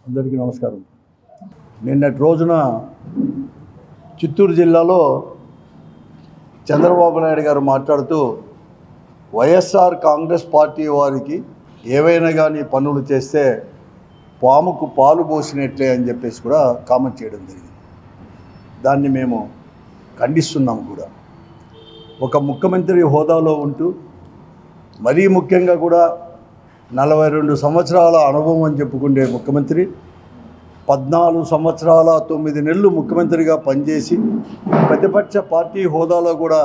అందరికీ నమస్కారం. నిన్నటి రోజున చిత్తూరు జిల్లాలో చంద్రబాబు నాయుడు గారు మాట్లాడుతూ వైఎస్ఆర్ కాంగ్రెస్ పార్టీ వారికి ఏవైనా కానీ పనులు చేస్తే పాముకు పాలు పోసినట్లే అని చెప్పేసి కూడా కామెంట్ చేయడం జరిగింది. దాన్ని మేము ఖండిస్తున్నాం కూడా. ఒక ముఖ్యమంత్రి హోదాలో ఉంటూ మరీ ముఖ్యంగా కూడా 42 సంవత్సరాల అనుభవం అని చెప్పుకునే ముఖ్యమంత్రి 14 సంవత్సరాల 9 నెలలు ముఖ్యమంత్రిగా పనిచేసి ప్రతిపక్ష పార్టీ హోదాలో కూడా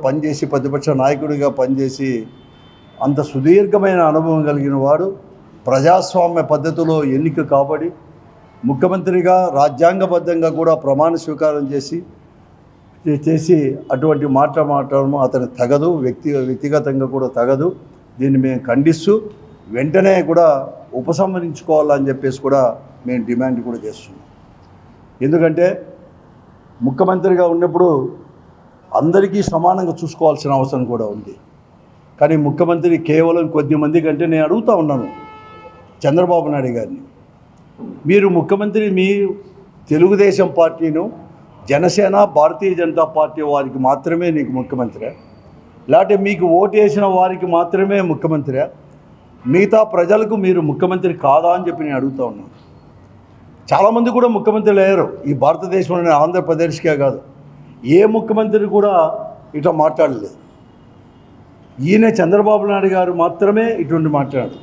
పనిచేసి ప్రతిపక్ష నాయకుడిగా పనిచేసి అంత సుదీర్ఘమైన అనుభవం కలిగిన వాడు ప్రజాస్వామ్య పద్ధతిలో ఎన్నిక కాబడి ముఖ్యమంత్రిగా రాజ్యాంగబద్ధంగా కూడా ప్రమాణ స్వీకారం చేసి అటువంటి మాట్లాడడం అతనికి తగదు, వ్యక్తిగతంగా కూడా తగదు. దీన్ని మేము ఖండిస్తూ వెంటనే కూడా ఉపసంహరించుకోవాలని చెప్పేసి కూడా మేము డిమాండ్ కూడా చేస్తున్నాం. ఎందుకంటే ముఖ్యమంత్రిగా ఉన్నప్పుడు అందరికీ సమానంగా చూసుకోవాల్సిన అవసరం కూడా ఉంది. కానీ ముఖ్యమంత్రి కేవలం కొద్ది మంది కంటే నేను అడుగుతూ ఉన్నాను చంద్రబాబు నాయుడు గారిని, మీరు ముఖ్యమంత్రి మీ తెలుగుదేశం పార్టీను జనసేన భారతీయ జనతా పార్టీ వారికి మాత్రమే నీకు ముఖ్యమంత్రి, లేకపోతే మీకు ఓటు వేసిన వారికి మాత్రమే ముఖ్యమంత్రి, మిగతా ప్రజలకు మీరు ముఖ్యమంత్రి కాదా అని చెప్పి నేను అడుగుతూ ఉన్నాను. చాలామంది కూడా ముఖ్యమంత్రులు అయ్యారు ఈ భారతదేశంలోని, ఆంధ్రప్రదేశ్కే కాదు. ఏ ముఖ్యమంత్రి కూడా ఇట్లా మాట్లాడలేదు. ఈయన చంద్రబాబు నాయుడు గారు మాత్రమే ఇటువంటి మాట్లాడారు.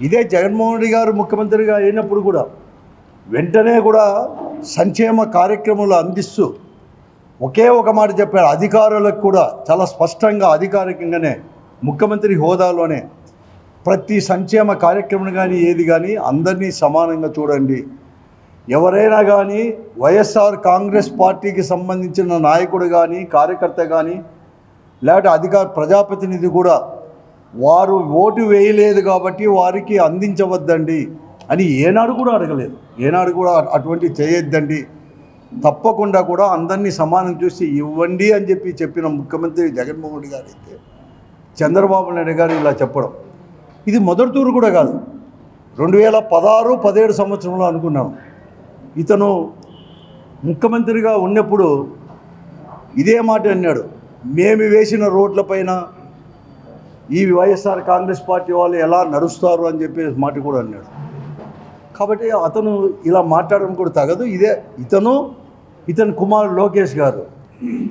ఇదే జగన్మోహన్ రెడ్డి గారు ముఖ్యమంత్రిగా అయినప్పుడు కూడా వెంటనే కూడా సంక్షేమ కార్యక్రమాలు అందిస్తూ ఒకే ఒక మాట చెప్పారు. అధికారులకు కూడా చాలా స్పష్టంగా అధికారికంగానే ముఖ్యమంత్రి హోదాలోనే ప్రతి సంక్షేమ కార్యక్రమం కానీ ఏది కానీ అందరినీ సమానంగా చూడండి. ఎవరైనా కానీ వైఎస్ఆర్ కాంగ్రెస్ పార్టీకి సంబంధించిన నాయకుడు కానీ కార్యకర్త కానీ లేకపోతే ప్రజాప్రతినిధి కూడా వారు ఓటు వేయలేదు కాబట్టి వారికి అందించవద్దండి అని ఏనాడు కూడా అడగలేదు. ఏనాడు కూడా అటువంటి చేయొద్దండి, తప్పకుండా కూడా అందరినీ సమానం చూసి ఇవ్వండి అని చెప్పిన ముఖ్యమంత్రి జగన్మోహన్ రెడ్డి గారు అయితే చంద్రబాబు నాయుడు గారు ఇలా చెప్పడం ఇది మొదటి తూరు కూడా కాదు. 2016-17 సంవత్సరంలో అనుకున్నాం ఇతను ముఖ్యమంత్రిగా ఉన్నప్పుడు ఇదే మాట అన్నాడు. మేము వేసిన రోడ్లపైన ఈ వైఎస్ఆర్ కాంగ్రెస్ పార్టీ వాళ్ళు ఎలా నడుస్తారు అని చెప్పి మాట కూడా అన్నాడు. కాబట్టి అతను ఇలా మాట్లాడడం కూడా తగదు. ఇతని కుమారుడు లోకేష్ గారు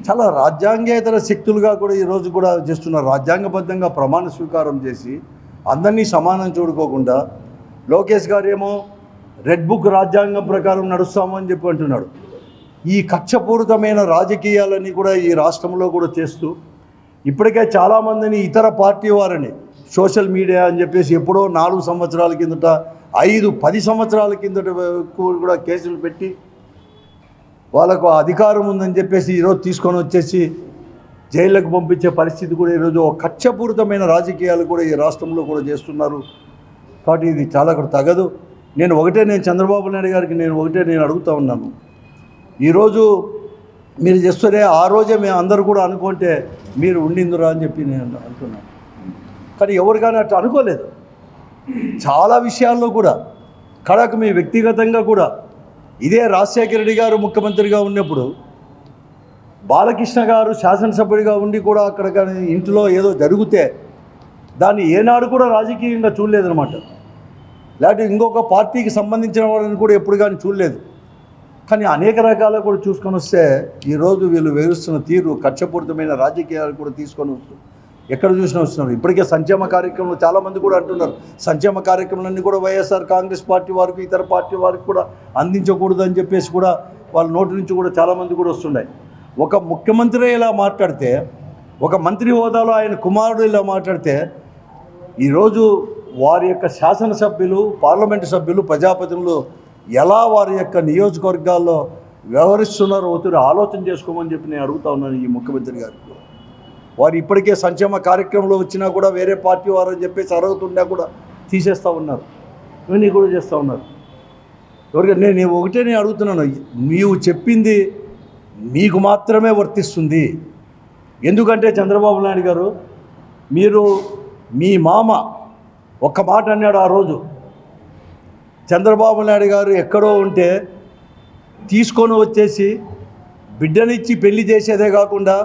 చాలా రాజ్యాంగేతర శక్తులుగా కూడా ఈరోజు కూడా చేస్తున్నారు. రాజ్యాంగబద్ధంగా ప్రమాణ స్వీకారం చేసి అందరినీ సమానం చూడుకోకుండా లోకేష్ గారు ఏమో రెడ్ బుక్ రాజ్యాంగం ప్రకారం నడుస్తామని చెప్పి అంటున్నాడు. ఈ కక్షపూరితమైన రాజకీయాలన్నీ కూడా ఈ రాష్ట్రంలో కూడా చేస్తూ ఇప్పటికే చాలామందిని ఇతర పార్టీ వారిని సోషల్ మీడియా అని చెప్పేసి ఎప్పుడో 4 సంవత్సరాల కిందట 5-10 సంవత్సరాల కిందట కూడా కేసులు పెట్టి వాళ్ళకు అధికారం ఉందని చెప్పేసి ఈరోజు తీసుకొని వచ్చేసి జైళ్ళకు పంపించే పరిస్థితి కూడా ఈరోజు కక్షపూరితమైన రాజకీయాలు కూడా ఈ రాష్ట్రంలో కూడా చేస్తున్నారు. కాబట్టి ఇది చాలా కూడా తగదు. నేను చంద్రబాబు నాయుడు గారికి నేను అడుగుతూ ఉన్నాను, ఈరోజు మీరు చేస్తే ఆ రోజే మేము అందరూ కూడా అనుకుంటే మీరు ఉండిందురా అని చెప్పి నేను అనుకున్నాను. కానీ ఎవరు కానీ అట్లా అనుకోలేదు. చాలా విషయాల్లో కూడా కడకు మీ వ్యక్తిగతంగా కూడా ఇదే రాజశేఖర రెడ్డి గారు ముఖ్యమంత్రిగా ఉన్నప్పుడు బాలకృష్ణ గారు శాసనసభ్యుడిగా ఉండి కూడా అక్కడ కానీ ఇంట్లో ఏదో జరిగితే దాన్ని ఏనాడు కూడా రాజకీయంగా చూడలేదన్నమాట. లేకపోతే ఇంకొక పార్టీకి సంబంధించిన వాళ్ళని కూడా ఎప్పుడు కానీ చూడలేదు. కానీ అనేక రకాలు కూడా చూసుకొని వస్తే ఈరోజు వీళ్ళు వేరుస్తున్న తీరు కక్షపూరితమైన రాజకీయాలు కూడా తీసుకొని వస్తారు. ఎక్కడ చూసినా వస్తున్నారు. ఇప్పటికే సంక్షేమ కార్యక్రమాలు చాలామంది కూడా అంటున్నారు సంక్షేమ కార్యక్రమాలన్నీ కూడా వైఎస్ఆర్ కాంగ్రెస్ పార్టీ వారికి ఇతర పార్టీ వారికి కూడా అందించకూడదు అని చెప్పేసి కూడా వాళ్ళ నోటి నుంచి కూడా చాలామంది కూడా వస్తున్నాయి. ఒక ముఖ్యమంత్రి ఇలా మాట్లాడితే, ఒక మంత్రి హోదాలో ఆయన కుమారుడు ఇలా మాట్లాడితే ఈరోజు వారి యొక్క శాసనసభ్యులు, పార్లమెంటు సభ్యులు, ప్రజాప్రతినిధులు ఎలా వారి యొక్క నియోజకవర్గాల్లో వ్యవహరిస్తున్నారో ఒకరు ఆలోచన చేసుకోమని చెప్పి నేను అడుగుతా ఉన్నాను ఈ ముఖ్యమంత్రి గారికి. వారు ఇప్పటికే సంక్షేమ కార్యక్రమంలో వచ్చినా కూడా వేరే పార్టీ వారు అని చెప్పేసి అడుగుతున్నా కూడా తీసేస్తూ ఉన్నారు, ఇవన్నీ కూడా చేస్తూ ఉన్నారు. నేను అడుగుతున్నాను, నీవు చెప్పింది మీకు మాత్రమే వర్తిస్తుంది. ఎందుకంటే చంద్రబాబు నాయుడు గారు మీరు మీ మామ ఒక్క మాట అన్నాడు ఆ రోజు, చంద్రబాబు నాయుడు గారు ఎక్కడో ఉంటే తీసుకొని వచ్చేసి బిడ్డనిచ్చి పెళ్లి చేసేదే కాకుండా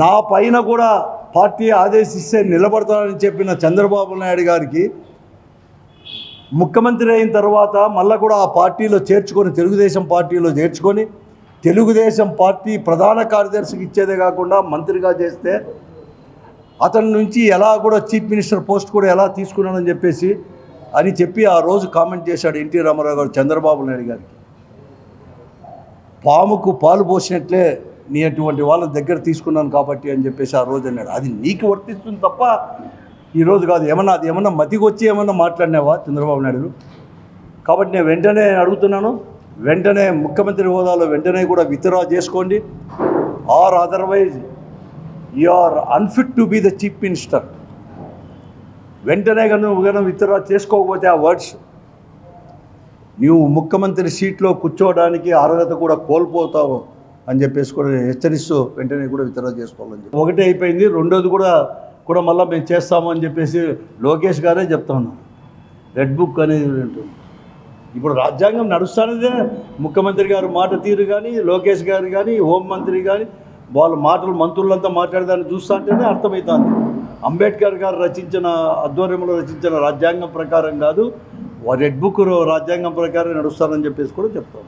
నా పైన కూడా పార్టీ ఆదేశిస్తే నిలబడతానని చెప్పిన చంద్రబాబు నాయుడు గారికి ముఖ్యమంత్రి అయిన తర్వాత మళ్ళీ కూడా ఆ పార్టీలో చేర్చుకొని తెలుగుదేశం పార్టీలో చేర్చుకొని తెలుగుదేశం పార్టీ ప్రధాన కార్యదర్శికి ఇచ్చేదే కాకుండా మంత్రిగా చేస్తే అతని నుంచి ఎలా కూడా చీఫ్ మినిస్టర్ పోస్ట్ కూడా ఎలా తీసుకున్నానని చెప్పి ఆ రోజు కామెంట్ చేశాడు ఎన్టీ రామారావు గారు చంద్రబాబు నాయుడు గారికి. పాముకు పాలు పోసినట్లే నీ అటువంటి వాళ్ళ దగ్గర తీసుకున్నాను కాబట్టి అని చెప్పేసి ఆ రోజు అన్నాడు. అది నీకు వర్తిస్తుంది తప్ప ఈరోజు కాదు. అది ఏమన్నా మతికి వచ్చి ఏమన్నా మాట్లాడినావా చంద్రబాబు నాయుడు? కాబట్టి నేను వెంటనే అడుగుతున్నాను, వెంటనే ముఖ్యమంత్రి హోదాలో వెంటనే కూడా విత్డ్రా చేసుకోండి. Or otherwise you are unfit to be the chief minister. వెంటనే కనుక విత్డ్రా చేసుకోకపోతే ఆ వర్డ్స్ నీవు ముఖ్యమంత్రి సీట్లో కూర్చోవడానికి అర్హత కూడా కోల్పోతావు అని చెప్పేసి కూడా హెచ్చరిస్తూ వెంటనే కూడా విత్డ్రా చేసుకోవాలని చెప్పి ఒకటే అయిపోయింది. రెండోది కూడా మళ్ళీ మేము చేస్తాము అని చెప్పేసి లోకేష్ గారే చెప్తా ఉన్నారు. రెడ్ బుక్ అనేది ఉంటుంది. ఇప్పుడు రాజ్యాంగం నడుస్తున్నదే ముఖ్యమంత్రి గారు మాట తీరు కానీ, లోకేష్ గారు కానీ, హోంమంత్రి కానీ వాళ్ళ మాటలు మంత్రులంతా మాట్లాడేదాన్ని చూస్తూ ఉంటేనే అర్థమవుతుంది. అంబేద్కర్ గారు ఆధ్వర్యంలో రచించిన రాజ్యాంగం ప్రకారం కాదు, రెడ్ బుక్ రాజ్యాంగం ప్రకారం నడుస్తారని చెప్పేసి కూడా చెప్తాను.